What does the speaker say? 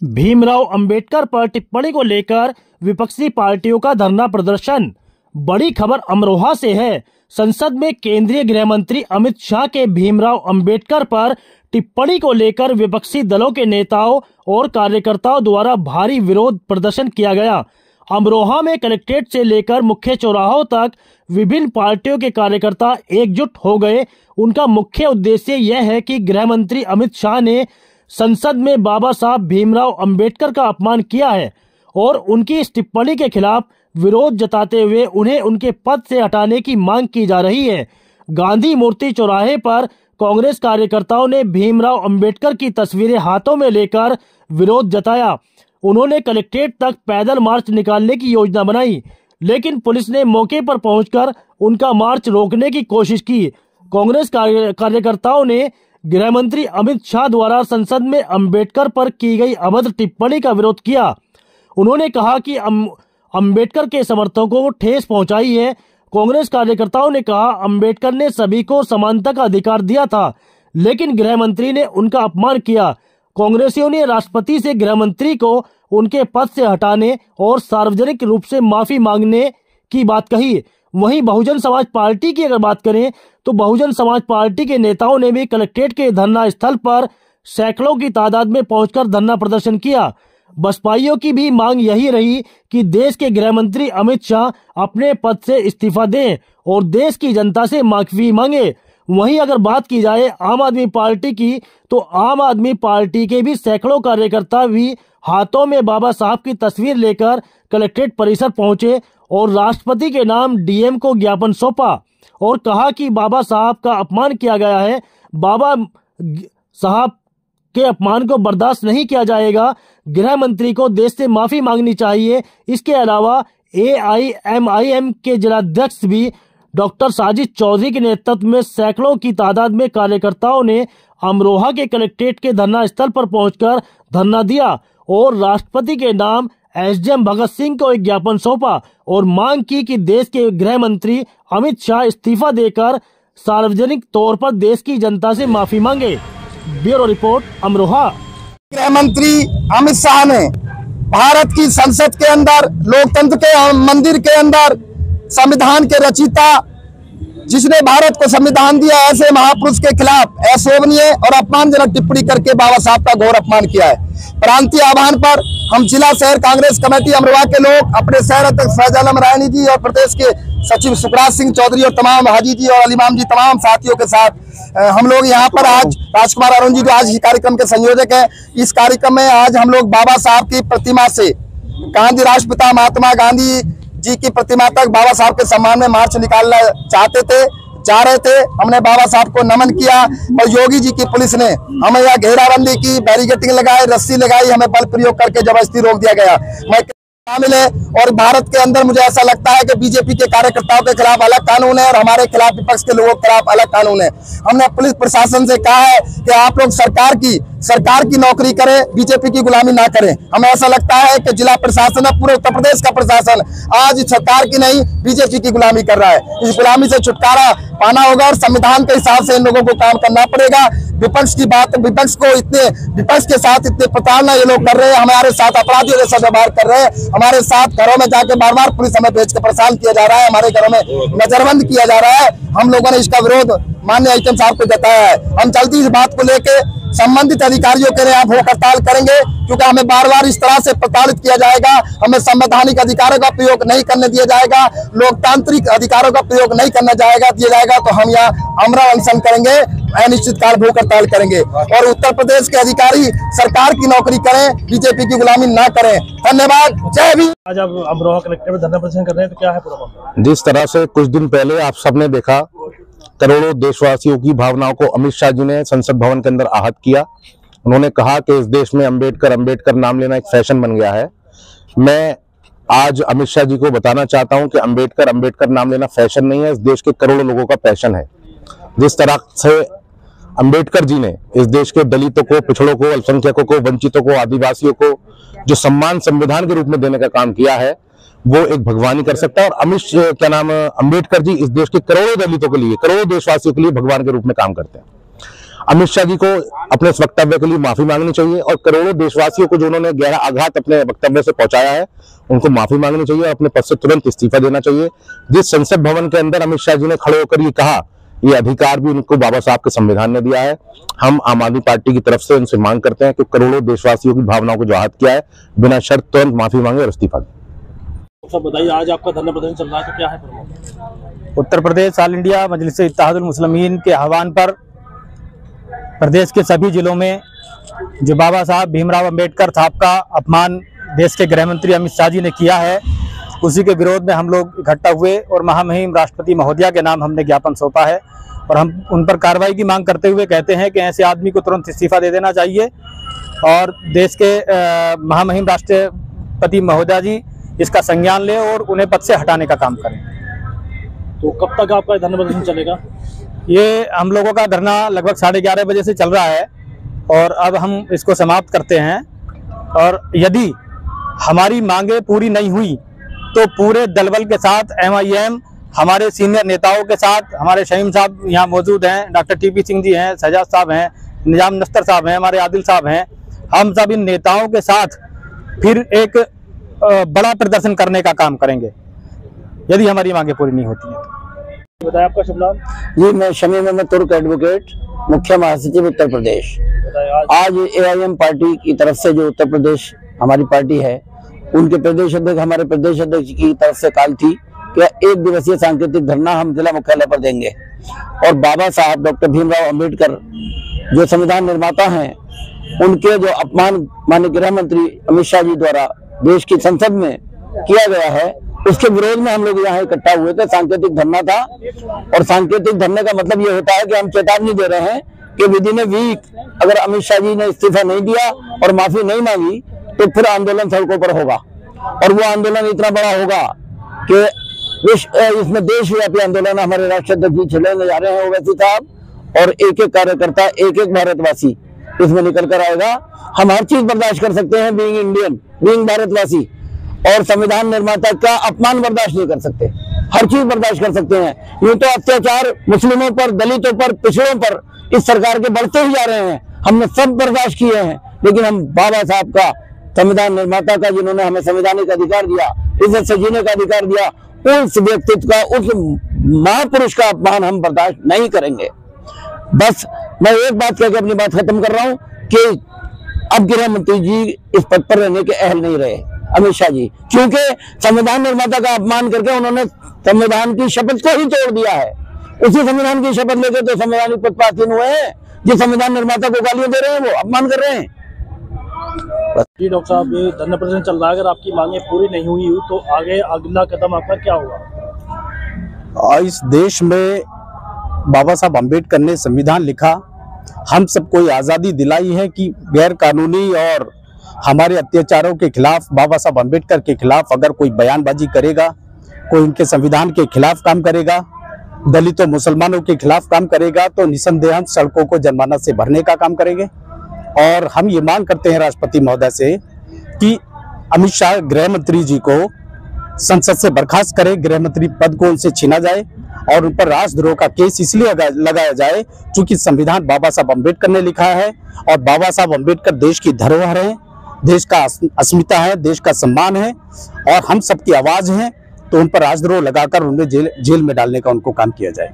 भीमराव अंबेडकर पर टिप्पणी को लेकर विपक्षी पार्टियों का धरना प्रदर्शन। बड़ी खबर अमरोहा से है। संसद में केंद्रीय गृह मंत्री अमित शाह के भीमराव अंबेडकर पर टिप्पणी को लेकर विपक्षी दलों के नेताओं और कार्यकर्ताओं द्वारा भारी विरोध प्रदर्शन किया गया। अमरोहा में कलेक्ट्रेट से लेकर मुख्य चौराहों तक विभिन्न पार्टियों के कार्यकर्ता एकजुट हो गए। उनका मुख्य उद्देश्य यह है कि गृह मंत्री अमित शाह ने संसद में बाबा साहब भीमराव अंबेडकर का अपमान किया है और उनकी इस टिप्पणी के खिलाफ विरोध जताते हुए उन्हें उनके पद से हटाने की मांग की जा रही है। गांधी मूर्ति चौराहे पर कांग्रेस कार्यकर्ताओं ने भीमराव अंबेडकर की तस्वीरें हाथों में लेकर विरोध जताया। उन्होंने कलेक्ट्रेट तक पैदल मार्च निकालने की योजना बनाई, लेकिन पुलिस ने मौके पर पहुंचकर उनका मार्च रोकने की कोशिश की। कांग्रेस कार्यकर्ताओं ने गृह मंत्री अमित शाह द्वारा संसद में अंबेडकर पर की गई अभद्र टिप्पणी का विरोध किया। उन्होंने कहा कि अंबेडकर के समर्थकों को ठेस पहुंचाई है। कांग्रेस कार्यकर्ताओं ने कहा, अंबेडकर ने सभी को समानता का अधिकार दिया था, लेकिन गृह मंत्री ने उनका अपमान किया। कांग्रेसियों ने राष्ट्रपति से गृह मंत्री को उनके पद से हटाने और सार्वजनिक रूप से माफी मांगने की बात कही। वहीं बहुजन समाज पार्टी की अगर बात करें तो बहुजन समाज पार्टी के नेताओं ने भी कलेक्ट्रेट के धरना स्थल पर सैकड़ों की तादाद में पहुंचकर धरना प्रदर्शन किया। बसपाइयों की भी मांग यही रही कि देश के गृह मंत्री अमित शाह अपने पद से इस्तीफा दें और देश की जनता से माफी मांगे। वहीं अगर बात की जाए आम आदमी पार्टी की, तो आम आदमी पार्टी के भी सैकड़ों कार्यकर्ता भी हाथों में बाबा साहब की तस्वीर लेकर कलेक्ट्रेट परिसर पहुंचे और राष्ट्रपति के नाम डीएम को ज्ञापन सौंपा और कहा कि बाबा साहब का अपमान किया गया है। बाबा साहब के अपमान को बर्दाश्त नहीं किया जाएगा। गृह मंत्री को देश से माफी मांगनी चाहिए। इसके अलावा AIMIM के जिलाध्यक्ष भी डॉक्टर साजिद चौधरी के नेतृत्व में सैकड़ों की तादाद में कार्यकर्ताओं ने अमरोहा के कलेक्ट्रेट के धरना स्थल पर पहुंचकर धरना दिया और राष्ट्रपति के नाम SDM भगत सिंह को एक ज्ञापन सौंपा और मांग की कि देश के गृह मंत्री अमित शाह इस्तीफा देकर सार्वजनिक तौर पर देश की जनता से माफी मांगे। Bureau report, Amroha. गृह मंत्री अमित शाह ने भारत की संसद के अंदर, लोकतंत्र के मंदिर के अंदर, संविधान के रचयिता जिसने भारत को संविधान दिया, ऐसे महापुरुष के खिलाफ अशोभनीय और अपमानजनक टिप्पणी करके बाबा साहब का घोर अपमान किया है। प्रांतीय आह्वान पर हम जिला शहर कांग्रेस कमेटी अमरोहा के लोग अपने शहर अध्यक्ष फैज आलम रायनी जी और प्रदेश के सचिव सुखराज सिंह चौधरी और तमाम हाजी जी और अलीमाम जी, तमाम साथियों के साथ हम लोग यहाँ पर आज राजकुमार अरुण जी जो आज इस कार्यक्रम के संयोजक हैं, इस कार्यक्रम में आज हम लोग बाबा साहब की प्रतिमा से गांधी राष्ट्रपिता महात्मा गांधी जी की प्रतिमा तक बाबा साहब के सम्मान में मार्च निकालना जा रहे थे। हमने बाबा साहब को नमन किया और योगी जी की पुलिस ने हमें यहाँ घेराबंदी की, बैरिकेडिंग लगाई, रस्सी लगाई, हमें बल प्रयोग करके जबरदस्ती रोक दिया गया। मैं शामिल है और भारत के अंदर मुझे ऐसा लगता है कि बीजेपी के कार्यकर्ताओं के खिलाफ अलग कानून है और हमारे खिलाफ, विपक्ष के लोगों के खिलाफ अलग कानून है। हमने पुलिस प्रशासन से कहा है कि आप लोग सरकार की नौकरी करें, बीजेपी की गुलामी ना करें। हमें ऐसा लगता है कि जिला प्रशासन है, पूरे उत्तर प्रदेश का प्रशासन आज सरकार की नहीं बीजेपी की गुलामी कर रहा है। इस गुलामी से छुटकारा पाना होगा और संविधान के हिसाब से इन लोगों को काम करना पड़ेगा। विपक्ष के साथ इतने प्रताड़ना ये लोग कर रहे हैं, हमारे साथ अपराधियों जैसा व्यवहार कर रहे हैं, हमारे साथ घरों में जाके बार बार पुलिस हमें भेज के परेशान किया जा रहा है, हमारे घरों में नजरबंद किया जा रहा है। हम लोगों ने इसका विरोध माननीय आईएम साहब को जताया है। हम जल्दी इस बात को लेके संबंधित अधिकारियों के लिए भूख हड़ताल करेंगे, क्योंकि हमें बार बार इस तरह से प्रताड़ित किया जाएगा। हमें संवैधानिक अधिकारों का प्रयोग नहीं करने दिया जाएगा, लोकतांत्रिक अधिकारों का प्रयोग नहीं करने दिया जाएगा तो हम यहाँ आमरण अनशन करेंगे, अनिश्चितकाल भूख हड़ताल करेंगे और उत्तर प्रदेश के अधिकारी सरकार की नौकरी करें, बीजेपी की गुलामी ना करें। धन्यवाद। जय भीम। आज आप अमरोहा कलेक्ट्रेट में धरना प्रदर्शन कर रहे हैं, तो क्या है पूरा मामला? जिस तरह से कुछ दिन पहले आप सबने देखा, करोड़ों देशवासियों की भावनाओं को अमित शाह जी ने संसद भवन के अंदर आहत किया। उन्होंने कहा कि इस देश में अंबेडकर नाम लेना एक फैशन बन गया है। मैं आज अमित शाह जी को बताना चाहता हूं कि अंबेडकर नाम लेना फैशन नहीं है, इस देश के करोड़ों लोगों का पैशन है। जिस तरह से अंबेडकर जी ने इस देश के दलितों को, पिछड़ों को, अल्पसंख्यकों को, वंचितों को, आदिवासियों को जो सम्मान संविधान के रूप में देने का काम किया है, वो एक भगवान ही कर सकता है। और अंबेडकर जी इस देश के करोड़ों दलितों के लिए, करोड़ों देशवासियों के लिए भगवान के रूप में काम करते हैं। अमित शाह जी को अपने इस वक्तव्य के लिए माफी मांगनी चाहिए और करोड़ों देशवासियों को जो उन्होंने गहरा आघात अपने वक्तव्य से पहुंचाया है उनको माफी मांगनी चाहिए और अपने पद से तुरंत इस्तीफा देना चाहिए। जिस संसद भवन के अंदर अमित शाह जी ने खड़े होकर ये कहा, ये अधिकार भी उनको बाबा साहब के संविधान ने दिया है। हम आम आदमी पार्टी की तरफ से उनसे मांग करते हैं कि करोड़ों देशवासियों की भावनाओं को जो आहत किया है, बिना शर्त तुरंत माफी मांगे और इस्तीफा दें। सब बताइए, आज आपका धरना प्रदर्शन चल रहा है तो क्या है प्रमुख? उत्तर प्रदेश ऑल इंडिया मजलिस इत्तेहादुल मुस्लिमीन के आह्वान पर प्रदेश के सभी जिलों में जो बाबा साहब भीमराव अंबेडकर साहब का अपमान देश के गृह मंत्री अमित शाह जी ने किया है, उसी के विरोध में हम लोग इकट्ठा हुए और महामहिम राष्ट्रपति महोदया के नाम हमने ज्ञापन सौंपा है और हम उन पर कार्रवाई की मांग करते हुए कहते हैं कि ऐसे आदमी को तुरंत इस्तीफा दे देना चाहिए और देश के महामहिम राष्ट्रपति महोदया जी इसका संज्ञान लें और उन्हें पद से हटाने का काम करें। तो कब तक आपका धरना प्रदर्शन चलेगा? ये हम लोगों का धरना लगभग 11:30 बजे से चल रहा है और अब हम इसको समाप्त करते हैं और यदि हमारी मांगे पूरी नहीं हुई तो पूरे दलबल के साथ MIM हमारे सीनियर नेताओं के साथ, हमारे शहीम साहब यहाँ मौजूद हैं, डॉक्टर TP सिंह जी हैं, सजाद साहब हैं, निजाम नस्तर साहब हैं, हमारे आदिल साहब हैं, हम सब इन नेताओं के साथ फिर एक बड़ा प्रदर्शन करने का काम करेंगे यदि हमारी मांगे पूरी नहीं होती है। बताइए आपका शुभ नाम? जी, मैं शमी मोहम्मद तुर्क एडवोकेट, मुख्य महासचिव उत्तर प्रदेश। आज AIM पार्टी की तरफ से जो उत्तर प्रदेश हमारी पार्टी है, उनके प्रदेश अध्यक्ष, हमारे प्रदेश अध्यक्ष की तरफ से कॉल थी कि 1 दिवसीय सांकेतिक धरना हम जिला मुख्यालय पर देंगे और बाबा साहब डॉक्टर भीमराव अंबेडकर जो संविधान निर्माता हैं, उनके जो अपमान माननीय गृह मंत्री अमित शाह जी द्वारा देश की संसद में किया गया है, उसके विरोध में हम लोग यहाँ इकट्ठा हुए थे। सांकेतिक धरना था और सांकेतिक धरने का मतलब ये होता है कि हम चेतावनी दे रहे हैं कि विदिन ए वीक अगर अमित शाह जी ने इस्तीफा नहीं दिया और माफी नहीं मांगी तो फिर आंदोलन सड़कों पर होगा और वो आंदोलन इतना बड़ा होगा कि इसमें देशव्यापी आंदोलन हमारे राष्ट्रीय अध्यक्ष जी छेड़ने जा रहे हैं ओवैसी साहब और एक एक कार्यकर्ता, एक एक भारतवासी इसमें निकल कर आएगा। हम हर चीज बर्दाश्त कर सकते हैं बीइंग इंडियन, बीइंग भारतवासी, और संविधान निर्माता का अपमान बर्दाश्त नहीं कर सकते, हर चीज बर्दाश्त कर सकते हैं। यूं तो अत्याचार मुस्लिमों पर, दलितों पर, पिछड़ों पर इस सरकार के बढ़ते ही जा रहे हैं, हमने सब बर्दाश्त किए हैं, लेकिन हम बाबा साहब का, संविधान निर्माता का, जिन्होंने हमें संवैधानिक अधिकार दिया, इज्जत से जीने का अधिकार दिया, उस व्यक्तित्व का, उस महापुरुष का अपमान हम बर्दाश्त नहीं करेंगे। बस मैं एक बात कहकर अपनी बात खत्म कर रहा हूं कि अब गृह मंत्री जी इस पद पर रहने के अहल नहीं रहे, अमित शाह जी, क्योंकि संविधान निर्माता का अपमान करके उन्होंने संविधान की शपथ को ही तोड़ दिया है। उसी संविधान की शपथ लेकर तो संवैधानिक पद पर आसीन हुए हैं, जिस संविधान निर्माता को गालियां दे रहे हैं वो अपमान कर रहे हैं। जी डॉक्टर साहब, ये धरना प्रदर्शन चल रहा है, अगर आपकी मांगे पूरी नहीं हुई तो आगे अगला कदम आपका क्या होगा? इस देश में बाबा साहब अम्बेडकर ने संविधान लिखा, हम सबको आज़ादी दिलाई है कि गैर कानूनी और हमारे अत्याचारों के खिलाफ, बाबा साहब अम्बेडकर के खिलाफ अगर कोई बयानबाजी करेगा, कोई इनके संविधान के खिलाफ काम करेगा, दलितों मुसलमानों के खिलाफ काम करेगा, तो निसंदेह हम सड़कों को जनमानस से भरने का काम करेंगे। और हम ये मांग करते हैं राष्ट्रपति महोदय से कि अमित शाह गृह मंत्री जी को संसद से बर्खास्त करे, गृह मंत्री पद को उनसे छीना जाए और उन पर राष्ट्रद्रोह का केस इसलिए लगाया जाए क्योंकि संविधान बाबा साहब अम्बेडकर ने लिखा है और बाबा साहब अम्बेडकर देश की धरोहर है, देश का अस्मिता है, देश का सम्मान है और हम सबकी आवाज है, तो उन पर राष्ट्रद्रोह लगाकर उन्हें जेल में डालने का उनको काम किया जाए।